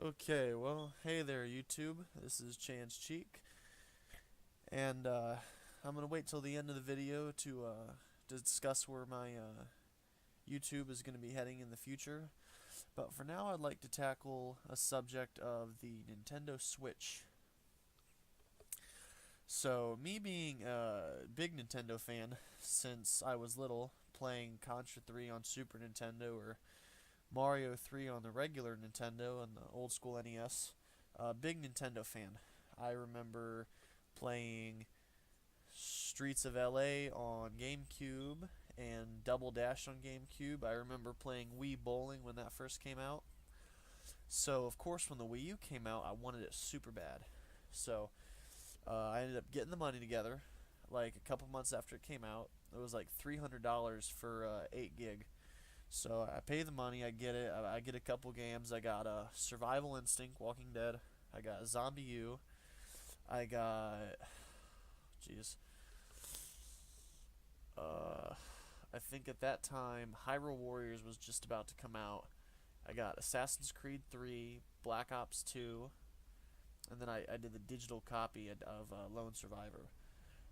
Okay, well, hey there, YouTube. This is Chan's Cheek, and I'm gonna wait till the end of the video to discuss where my YouTube is gonna be heading in the future. But for now, I'd like to tackle a subject of the Nintendo Switch. So, me being a big Nintendo fan since I was little, playing Contra 3 on Super Nintendo or Mario 3 on the regular Nintendo and the old school NES. Big Nintendo fan. I remember playing Streets of LA on GameCube and Double Dash on GameCube. I remember playing Wii Bowling when that first came out. So, of course, when the Wii U came out, I wanted it super bad. So, I ended up getting the money together like a couple months after it came out. It was like $300 for 8 gig. So I pay the money, I get it. I get a couple games. I got Survival Instinct, Walking Dead. I got Zombie U. I got, jeez, uh, I think at that time Hyrule Warriors was just about to come out. I got Assassin's Creed 3, Black Ops 2, and then I did the digital copy of Lone Survivor.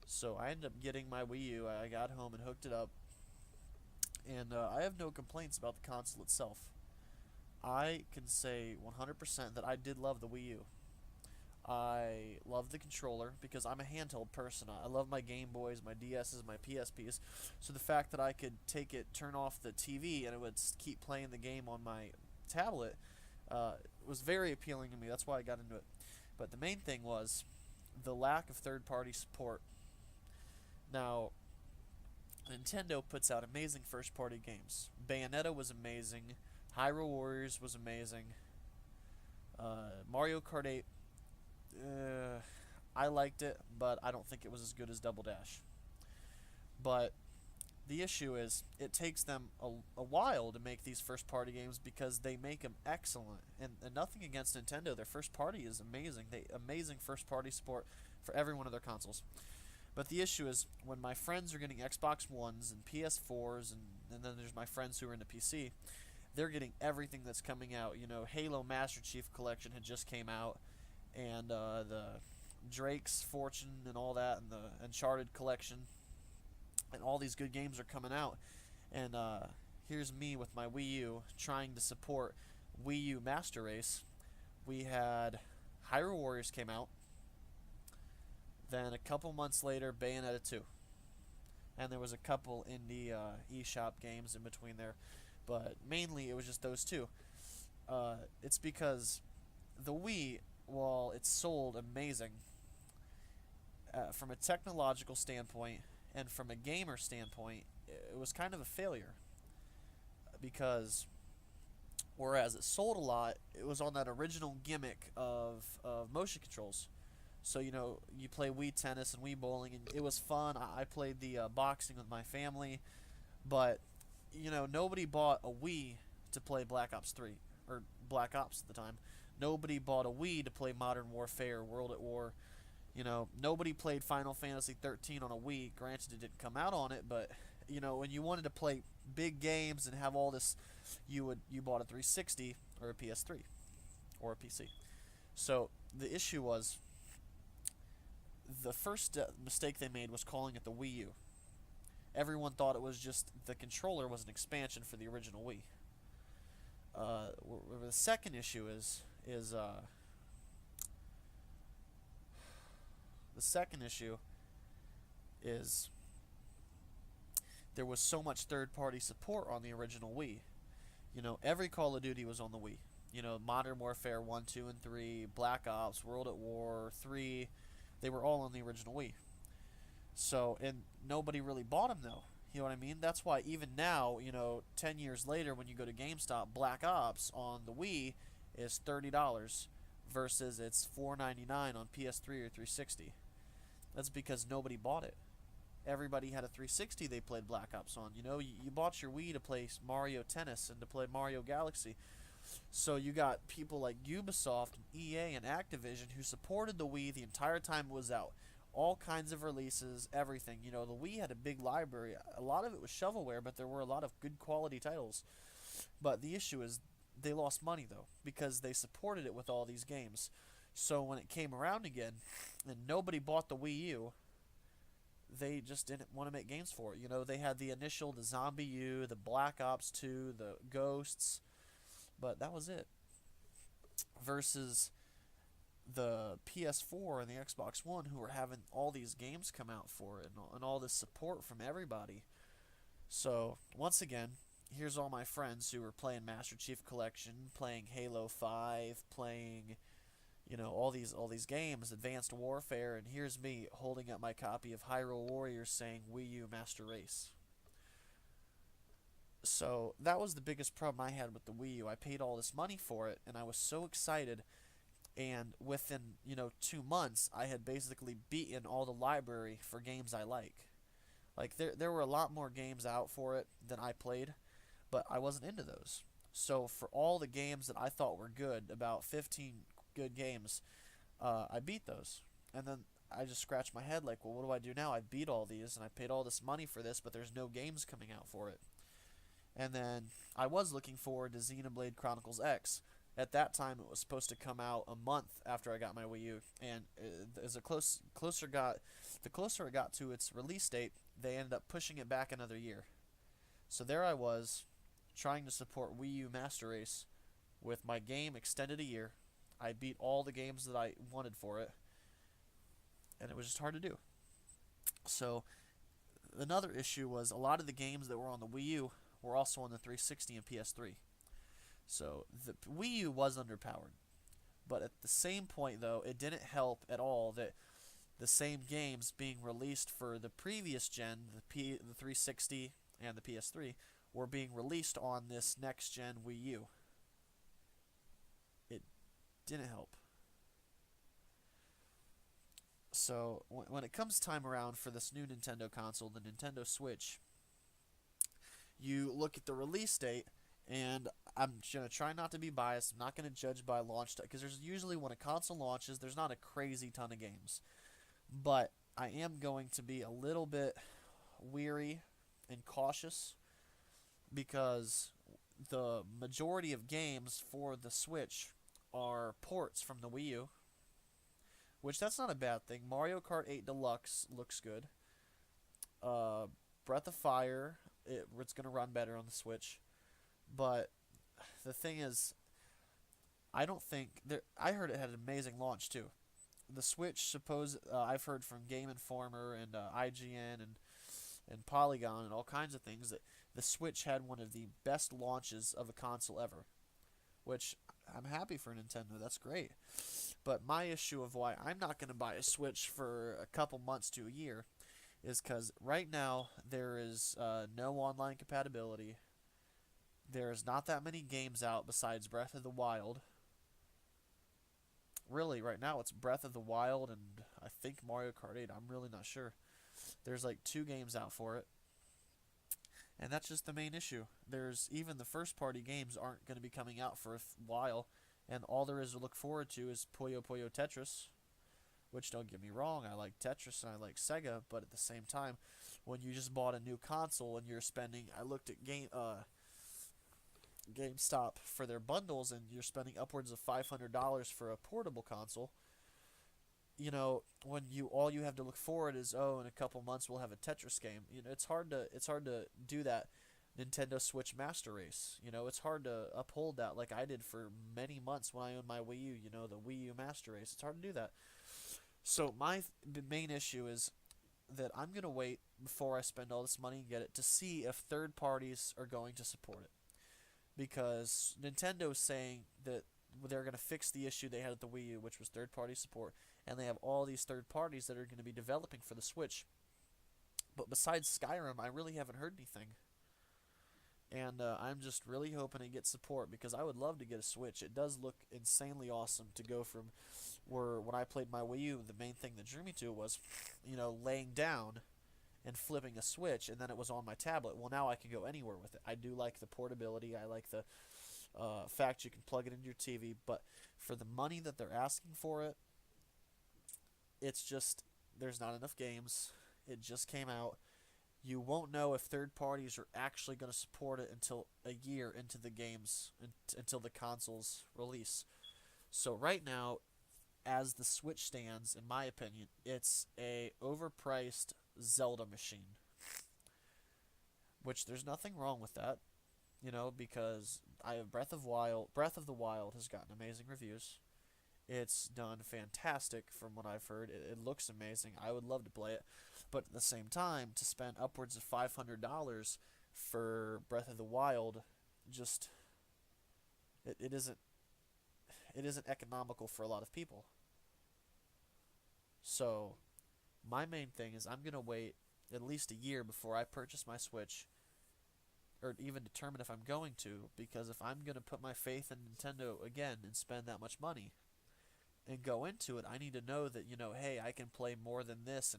So I ended up getting my Wii U. I got home and hooked it up, and I have no complaints about the console itself. I can say 100% that I did love the Wii U. I love the controller because I'm a handheld person. I love my Game Boys, my DSs, my PSPs. So the fact that I could take it, turn off the TV, and it would keep playing the game on my tablet was very appealing to me. That's why I got into it. But the main thing was the lack of third-party support. Now, Nintendo puts out amazing first-party games. Bayonetta was amazing. Hyrule Warriors was amazing. Mario Kart 8, I liked it, but I don't think it was as good as Double Dash. But the issue is, it takes them a while to make these first party games because they make them excellent. And nothing against Nintendo, their first party is amazing. Amazing first party support for every one of their consoles. But the issue is, when my friends are getting Xbox Ones and PS4s, and then there's my friends who are into PC, they're getting everything that's coming out. You know, Halo Master Chief Collection had just came out, and the Drake's Fortune and all that, and the Uncharted Collection, and all these good games are coming out. And here's me with my Wii U trying to support Wii U Master Race. We had Hyrule Warriors came out. Then a couple months later, Bayonetta 2. And there was a couple indie eShop games in between there. But mainly it was just those two. It's because the Wii, while it sold amazing, from a technological standpoint and from a gamer standpoint, it was kind of a failure. Because whereas it sold a lot, it was on that original gimmick of motion controls. So, you know, you play Wii Tennis and Wii Bowling, and it was fun. I played the boxing with my family, but, you know, nobody bought a Wii to play Black Ops 3, or Black Ops at the time. Nobody bought a Wii to play Modern Warfare, World at War. You know, nobody played Final Fantasy 13 on a Wii. Granted, it didn't come out on it, but, you know, when you wanted to play big games and have all this, you bought a 360 or a PS3 or a PC. So the issue was, the first mistake they made was calling it the Wii U. Everyone thought it was just the controller was an expansion for the original Wii. The second issue is the second issue is there was so much third-party support on the original Wii. You know, every Call of Duty was on the Wii. You know, Modern Warfare 1, 2, and 3, Black Ops, World at War 3, they were all on the original Wii. So, and nobody really bought them though. You know what I mean? That's why even now, you know, 10 years later when you go to GameStop, Black Ops on the Wii is $30 versus it's $4.99 on PS3 or 360. That's because nobody bought it. Everybody had a 360 they played Black Ops on. You know, you bought your Wii to play Mario Tennis and to play Mario Galaxy. So you got people like Ubisoft and EA and Activision who supported the Wii the entire time it was out. All kinds of releases, everything. You know, the Wii had a big library. A lot of it was shovelware, but there were a lot of good quality titles. But the issue is They lost money though because they supported it with all these games. So when it came around again and nobody bought the Wii U, they just didn't want to make games for it. You know, they had the initial, the Zombie U, the Black Ops 2, the Ghosts, but that was it. Versus the PS4 and the Xbox One, who were having all these games come out for it and all this support from everybody. So, once again, here's all my friends who were playing Master Chief Collection, playing Halo 5, playing all these games, Advanced Warfare, and here's me holding up my copy of Hyrule Warriors saying Wii U Master Race. So that was the biggest problem I had with the Wii U. I paid all this money for it, and I was so excited. And within 2 months, I had basically beaten all the library for games I like. Like there were a lot more games out for it than I played, but I wasn't into those. So for all the games that I thought were good, about 15 good games, I beat those. And then I just scratched my head like, well, what do I do now? I beat all these and I paid all this money for this, but there's no games coming out for it. And then I was looking forward to Xenoblade Chronicles X. At that time, it was supposed to come out a month after I got my Wii U, and as the closer it got to its release date, they ended up pushing it back another year. So there I was, trying to support Wii U Master Race, with my game extended a year. I beat all the games that I wanted for it, and it was just hard to do. So another issue was a lot of the games that were on the Wii U were also on the 360 and PS3. So the Wii U was underpowered. But at the same point, though, it didn't help at all that the same games being released for the previous gen, the 360 and the PS3, were being released on this next gen Wii U. It didn't help. So when it comes time around for this new Nintendo console, the Nintendo Switch, you look at the release date, and I'm going to try not to be biased. I'm not going to judge by launch because there's usually, when a console launches, there's not a crazy ton of games. But I am going to be a little bit weary and cautious because the majority of games for the Switch are ports from the Wii U, which that's not a bad thing. Mario Kart 8 Deluxe looks good. Breath of Fire, it's going to run better on the Switch. But the thing is, I don't think I heard it had an amazing launch too. The Switch, I've heard from Game Informer and IGN and Polygon and all kinds of things that the Switch had one of the best launches of a console ever, which I'm happy for Nintendo. That's great. But my issue of why I'm not going to buy a Switch for a couple months to a year is because right now there is no online compatibility. There's not that many games out besides Breath of the Wild. Really, right now it's Breath of the Wild and I think Mario Kart 8. I'm really not sure. There's like 2 games out for it. And that's just the main issue. There's even the first party games aren't going to be coming out for a while. And all there is to look forward to is Puyo Puyo Tetris. Which, don't get me wrong, I like Tetris and I like Sega. But at the same time, when you just bought a new console and you're spending... I looked at GameStop for their bundles, and you're spending upwards of $500 for a portable console. You know, when all you have to look forward is, oh, in a couple months we'll have a Tetris game. You know, it's hard to do that Nintendo Switch Master Race. You know, it's hard to uphold that like I did for many months when I owned my Wii U. You know, the Wii U Master Race. It's hard to do that. So my main issue is that I'm gonna wait before I spend all this money and get it to see if third parties are going to support it. Because Nintendo is saying that they're going to fix the issue they had at the Wii U, which was third-party support, and they have all these third parties that are going to be developing for the Switch. But besides Skyrim, I really haven't heard anything. And I'm just really hoping it gets support, because I would love to get a Switch. It does look insanely awesome to go from where, when I played my Wii U, the main thing that drew me to it was, laying down and flipping a switch, and then it was on my tablet. Well, now I can go anywhere with it. I do like the portability. I like the fact you can plug it into your TV. But for the money that they're asking for it, it's just, there's not enough games. It just came out. You won't know if third parties are actually going to support it until a year into the games, until the console's release. So right now, as the Switch stands, in my opinion, it's a overpriced Zelda machine. Which there's nothing wrong with that, because I have Breath of the Wild has gotten amazing reviews. It's done fantastic from what I've heard. It looks amazing. I would love to play it, but at the same time, to spend upwards of $500 for Breath of the Wild, just it isn't economical for a lot of people. So my main thing is I'm gonna wait at least a year before I purchase my Switch, or even determine if I'm going to, because if I'm gonna put my faith in Nintendo again and spend that much money and go into it, I need to know that, hey, I can play more than this,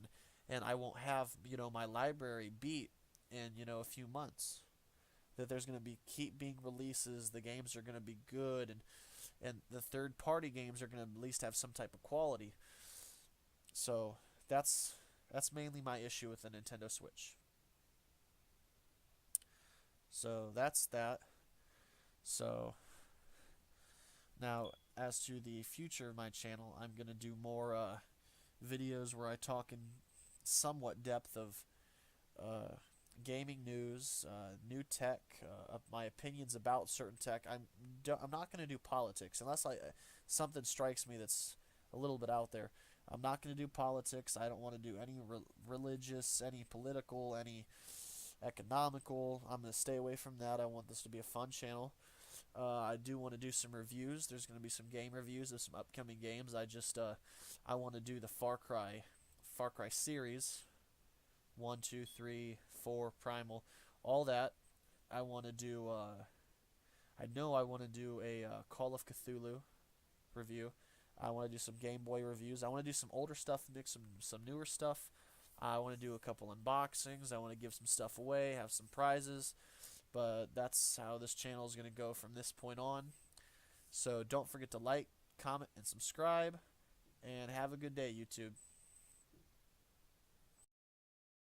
and I won't have, my library beat in, a few months. That there's going to be keep being releases, the games are going to be good, and the third party games are going to at least have some type of quality. So that's mainly my issue with the Nintendo Switch. So that's that. So now, as to the future of my channel, I'm going to do more videos where I talk in somewhat depth of gaming news, new tech, my opinions about certain tech. I'm not going to do politics unless something strikes me that's a little bit out there. I'm not going to do politics. I don't want to do any religious, any political, any economical. I'm going to stay away from that. I want this to be a fun channel. I do want to do some reviews. There's going to be some game reviews of some upcoming games. I want to do the Far Cry series, 1, 2, 3, 4, Primal, all that. I want to do. I know I want to do a Call of Cthulhu review. I want to do some Game Boy reviews. I want to do some older stuff, mix some newer stuff. I want to do a couple unboxings. I want to give some stuff away, have some prizes. But that's how this channel is going to go from this point on. So don't forget to like, comment, and subscribe. And have a good day, YouTube.